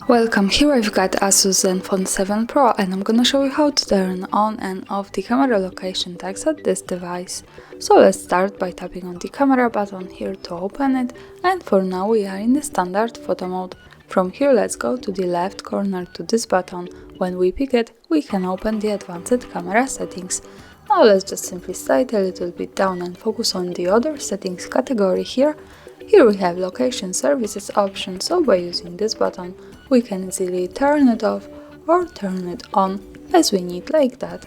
Welcome, here I've got ASUS Zenfone 7 Pro and I'm gonna show you how to turn on and off the camera location tags at this device. So let's start by tapping on the camera button here to open it, and for now we are in the standard photo mode. From here let's go to the left corner to this button. When we pick it, we can open the advanced camera settings. Now let's just simply slide a little bit down and focus on the other settings category here. Here we have location services option, so by using this button we can easily turn it off or turn it on as we need, like that.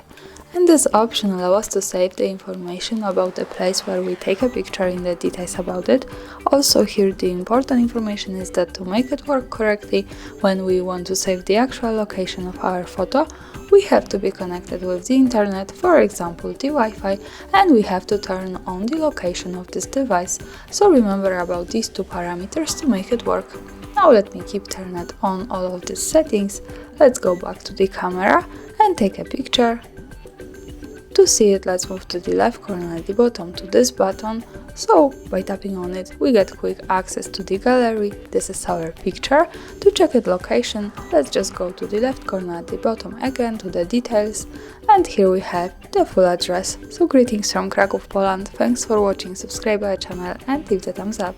And this option allows us to save the information about the place where we take a picture in the details about it. Also here the important information is that to make it work correctly, when we want to save the actual location of our photo, we have to be connected with the internet, for example the Wi-Fi, and we have to turn on the location of this device. So remember about these two parameters to make it work. Now let me keep turning on all of these settings. Let's go back to the camera and take a picture. To see it, let's move to the left corner at the bottom to this button. So by tapping on it, we get quick access to the gallery. This is our picture. To check its location, let's just go to the left corner at the bottom again to the details, and here we have the full address. So greetings from Kraków, Poland. Thanks for watching, subscribe our channel and leave the thumbs up.